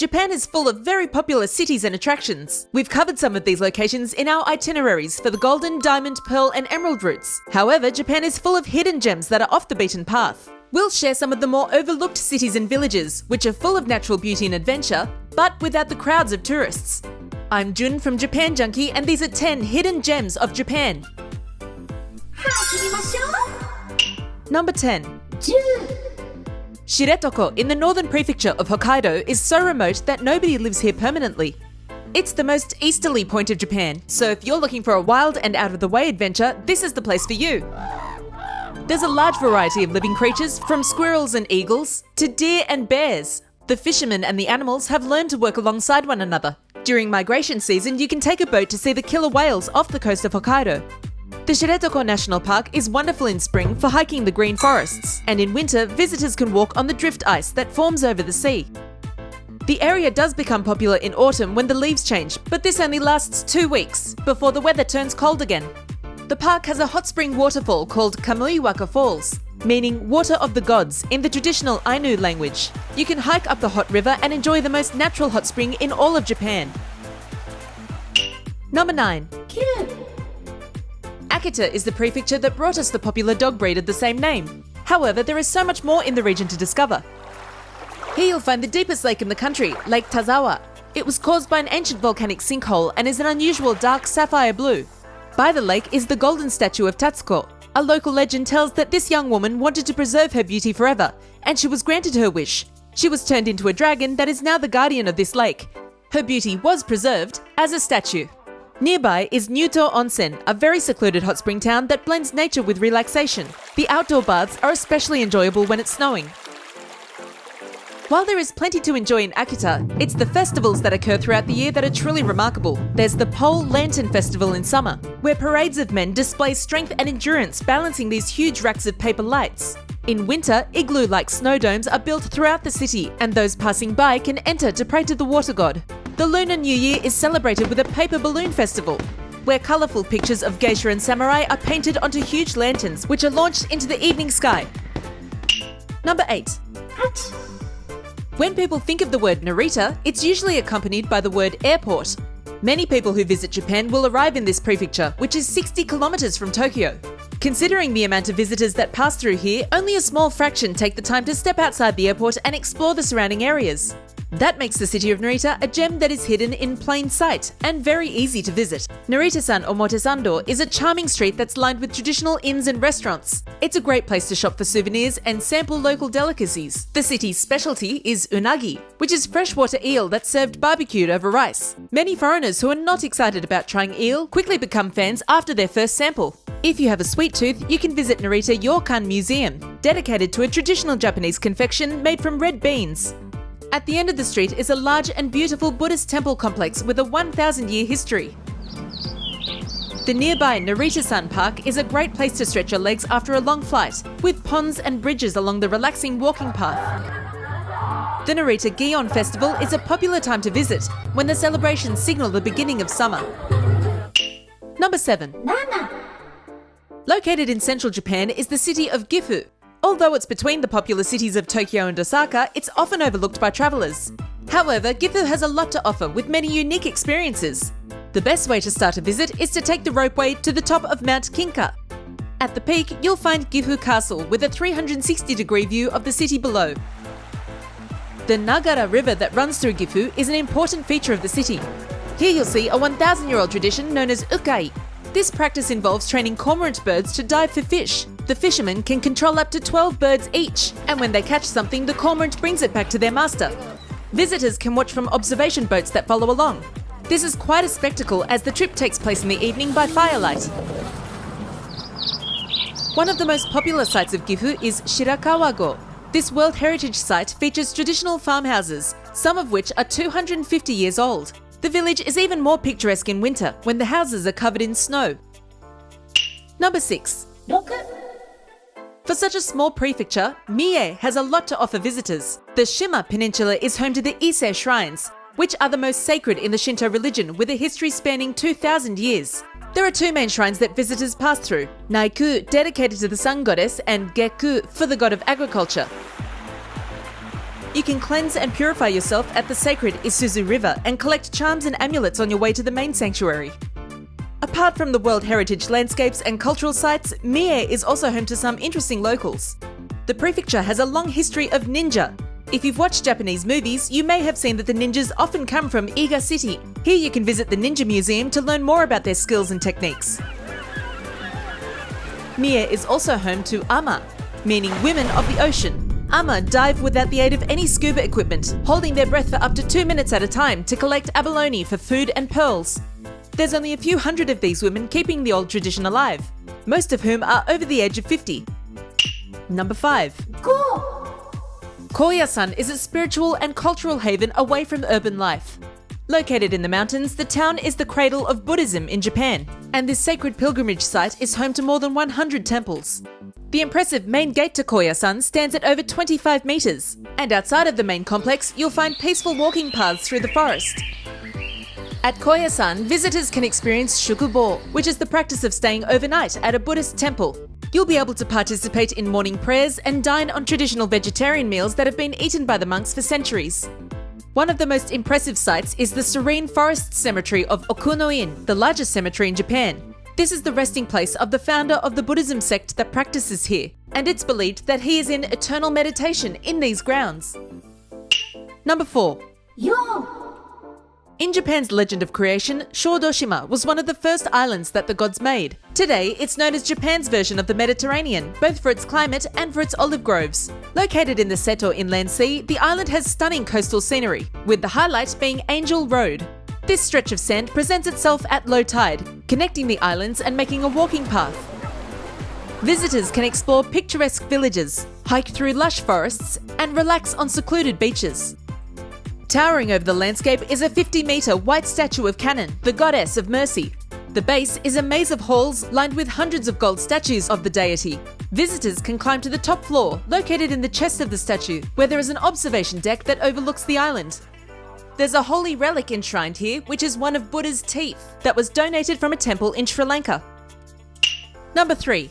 Japan is full of very popular cities and attractions. We've covered some of these locations in our itineraries for the Golden, Diamond, Pearl and Emerald routes. However, Japan is full of hidden gems that are off the beaten path. We'll share some of the more overlooked cities and villages, which are full of natural beauty and adventure, but without the crowds of tourists. I'm Jun from Japan Junkie, and these are 10 hidden gems of Japan. Number 10. Shiretoko in the northern prefecture of Hokkaido is so remote that nobody lives here permanently. It's the most easterly point of Japan, so if you're looking for a wild and out-of-the-way adventure, this is the place for you. There's a large variety of living creatures, from squirrels and eagles to deer and bears. The fishermen and the animals have learned to work alongside one another. During migration season, you can take a boat to see the killer whales off the coast of Hokkaido. The Shiretoko National Park is wonderful in spring for hiking the green forests, and in winter, visitors can walk on the drift ice that forms over the sea. The area does become popular in autumn when the leaves change, but this only lasts 2 weeks, before the weather turns cold again. The park has a hot spring waterfall called Kamuiwaka Falls, meaning water of the gods in the traditional Ainu language. You can hike up the hot river and enjoy the most natural hot spring in all of Japan. Number 9. Akita is the prefecture that brought us the popular dog breed of the same name. However, there is so much more in the region to discover. Here you'll find the deepest lake in the country, Lake Tazawa. It was caused by an ancient volcanic sinkhole and is an unusual dark sapphire blue. By the lake is the golden statue of Tatsuko. A local legend tells that this young woman wanted to preserve her beauty forever, and she was granted her wish. She was turned into a dragon that is now the guardian of this lake. Her beauty was preserved as a statue. Nearby is Nyuto Onsen, a very secluded hot spring town that blends nature with relaxation. The outdoor baths are especially enjoyable when it's snowing. While there is plenty to enjoy in Akita, it's the festivals that occur throughout the year that are truly remarkable. There's the Pole Lantern Festival in summer, where parades of men display strength and endurance balancing these huge racks of paper lights. In winter, igloo-like snow domes are built throughout the city, and those passing by can enter to pray to the water god. The Lunar New Year is celebrated with a paper balloon festival, where colourful pictures of geisha and samurai are painted onto huge lanterns, which are launched into the evening sky. Number 8. When people think of the word Narita, it's usually accompanied by the word airport. Many people who visit Japan will arrive in this prefecture, which is 60 kilometers from Tokyo. Considering the amount of visitors that pass through here, only a small fraction take the time to step outside the airport and explore the surrounding areas. That makes the city of Narita a gem that is hidden in plain sight and very easy to visit. Narita-san Omotesando is a charming street that's lined with traditional inns and restaurants. It's a great place to shop for souvenirs and sample local delicacies. The city's specialty is unagi, which is freshwater eel that's served barbecued over rice. Many foreigners who are not excited about trying eel quickly become fans after their first sample. If you have a sweet tooth, you can visit Narita Yokan Museum, dedicated to a traditional Japanese confection made from red beans. At the end of the street is a large and beautiful Buddhist temple complex with a 1,000-year history. The nearby Narita-san Park is a great place to stretch your legs after a long flight, with ponds and bridges along the relaxing walking path. The Narita Gion Festival is a popular time to visit, when the celebrations signal the beginning of summer. Number 7. Located in central Japan is the city of Gifu. Although it's between the popular cities of Tokyo and Osaka, it's often overlooked by travellers. However, Gifu has a lot to offer with many unique experiences. The best way to start a visit is to take the ropeway to the top of Mount Kinka. At the peak, you'll find Gifu Castle with a 360-degree view of the city below. The Nagara River that runs through Gifu is an important feature of the city. Here you'll see a 1,000-year-old tradition known as ukai. This practice involves training cormorant birds to dive for fish. The fishermen can control up to 12 birds each, and when they catch something, the cormorant brings it back to their master. Visitors can watch from observation boats that follow along. This is quite a spectacle as the trip takes place in the evening by firelight. One of the most popular sites of Gifu is Shirakawa-go. This World Heritage Site features traditional farmhouses, some of which are 250 years old. The village is even more picturesque in winter, when the houses are covered in snow. Number 6. For such a small prefecture, Mie has a lot to offer visitors. The Shima Peninsula is home to the Ise shrines, which are the most sacred in the Shinto religion, with a history spanning 2,000 years. There are 2 main shrines that visitors pass through: Naiku, dedicated to the sun goddess, and Geku, for the god of agriculture. You can cleanse and purify yourself at the sacred Isuzu River and collect charms and amulets on your way to the main sanctuary. Apart from the World Heritage landscapes and cultural sites, Mie is also home to some interesting locals. The prefecture has a long history of ninja. If you've watched Japanese movies, you may have seen that the ninjas often come from Iga City. Here you can visit the Ninja Museum to learn more about their skills and techniques. Mie is also home to ama, meaning women of the ocean. Ama dive without the aid of any scuba equipment, holding their breath for up to 2 minutes at a time to collect abalone for food and pearls. There's only a few hundred of these women keeping the old tradition alive, most of whom are over the age of 50. Number 5. Koyasan is a spiritual and cultural haven away from urban life. Located in the mountains, the town is the cradle of Buddhism in Japan, and this sacred pilgrimage site is home to more than 100 temples. The impressive main gate to Koyasan stands at over 25 meters, and outside of the main complex, you'll find peaceful walking paths through the forest. At Koyasan, visitors can experience shukubo, which is the practice of staying overnight at a Buddhist temple. You'll be able to participate in morning prayers and dine on traditional vegetarian meals that have been eaten by the monks for centuries. One of the most impressive sites is the serene forest cemetery of Okuno-in, the largest cemetery in Japan. This is the resting place of the founder of the Buddhism sect that practices here, and it's believed that he is in eternal meditation in these grounds. Number 4. In Japan's legend of creation, Shōdoshima was one of the first islands that the gods made. Today, it's known as Japan's version of the Mediterranean, both for its climate and for its olive groves. Located in the Seto Inland Sea, the island has stunning coastal scenery, with the highlight being Angel Road. This stretch of sand presents itself at low tide, connecting the islands and making a walking path. Visitors can explore picturesque villages, hike through lush forests, and relax on secluded beaches. Towering over the landscape is a 50-metre white statue of Kannon, the goddess of mercy. The base is a maze of halls lined with hundreds of gold statues of the deity. Visitors can climb to the top floor, located in the chest of the statue, where there is an observation deck that overlooks the island. There's a holy relic enshrined here, which is one of Buddha's teeth that was donated from a temple in Sri Lanka. Number 3.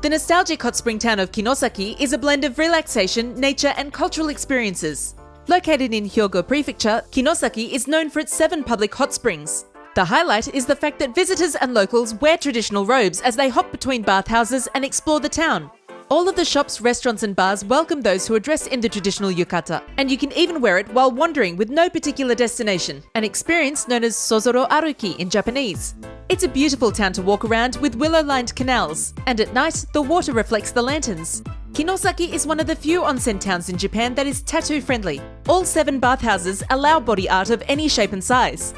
The nostalgic hot spring town of Kinosaki is a blend of relaxation, nature, and cultural experiences. Located in Hyogo Prefecture, Kinosaki is known for its 7 public hot springs. The highlight is the fact that visitors and locals wear traditional robes as they hop between bathhouses and explore the town. All of the shops, restaurants and bars welcome those who are dressed in the traditional yukata, and you can even wear it while wandering with no particular destination, an experience known as Sozoro Aruki in Japanese. It's a beautiful town to walk around with willow-lined canals, and at night, the water reflects the lanterns. Kinosaki is one of the few onsen towns in Japan that is tattoo-friendly. All 7 bathhouses allow body art of any shape and size.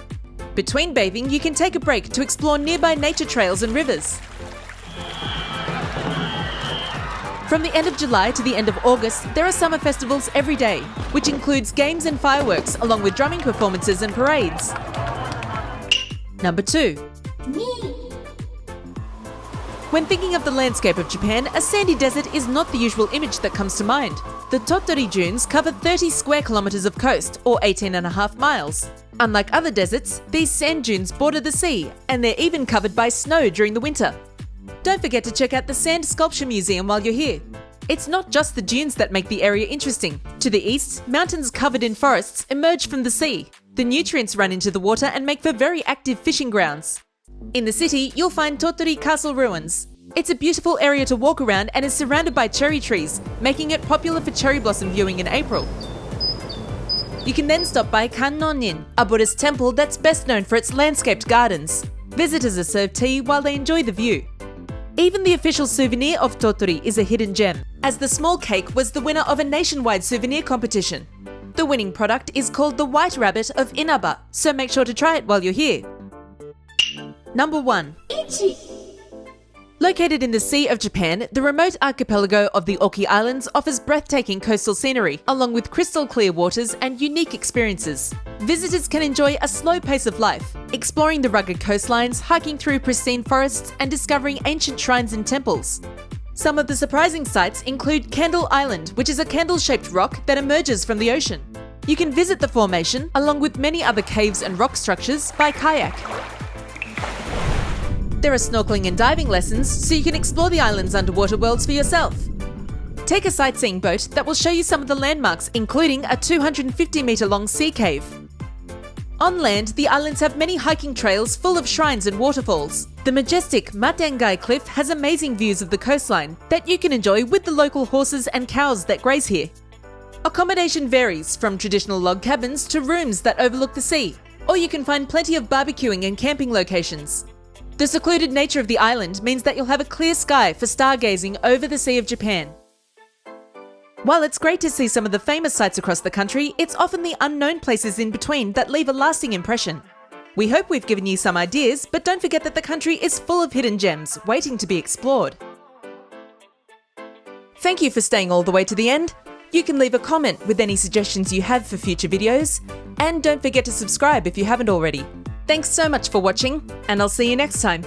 Between bathing, you can take a break to explore nearby nature trails and rivers. From the end of July to the end of August, there are summer festivals every day, which includes games and fireworks along with drumming performances and parades. Number 2. When thinking of the landscape of Japan, a sandy desert is not the usual image that comes to mind. The Tottori Dunes cover 30 square kilometres of coast, or 18.5 miles. Unlike other deserts, these sand dunes border the sea, and they're even covered by snow during the winter. Don't forget to check out the Sand Sculpture Museum while you're here. It's not just the dunes that make the area interesting. To the east, mountains covered in forests emerge from the sea. The nutrients run into the water and make for very active fishing grounds. In the city, you'll find Tottori Castle ruins. It's a beautiful area to walk around and is surrounded by cherry trees, making it popular for cherry blossom viewing in April. You can then stop by Kannon-in, a Buddhist temple that's best known for its landscaped gardens. Visitors are served tea while they enjoy the view. Even the official souvenir of Tottori is a hidden gem, as the small cake was the winner of a nationwide souvenir competition. The winning product is called the White Rabbit of Inaba, so make sure to try it while you're here. Number 1. Located in the Sea of Japan, the remote archipelago of the Oki Islands offers breathtaking coastal scenery, along with crystal clear waters and unique experiences. Visitors can enjoy a slow pace of life, exploring the rugged coastlines, hiking through pristine forests, and discovering ancient shrines and temples. Some of the surprising sights include Candle Island, which is a candle-shaped rock that emerges from the ocean. You can visit the formation, along with many other caves and rock structures, by kayak. There are snorkeling and diving lessons, so you can explore the island's underwater worlds for yourself. Take a sightseeing boat that will show you some of the landmarks, including a 250-metre long sea cave. On land, the islands have many hiking trails full of shrines and waterfalls. The majestic Matangai Cliff has amazing views of the coastline that you can enjoy with the local horses and cows that graze here. Accommodation varies from traditional log cabins to rooms that overlook the sea, or you can find plenty of barbecuing and camping locations. The secluded nature of the island means that you'll have a clear sky for stargazing over the Sea of Japan. While it's great to see some of the famous sites across the country, it's often the unknown places in between that leave a lasting impression. We hope we've given you some ideas, but don't forget that the country is full of hidden gems waiting to be explored. Thank you for staying all the way to the end. You can leave a comment with any suggestions you have for future videos, and don't forget to subscribe if you haven't already. Thanks so much for watching, and I'll see you next time.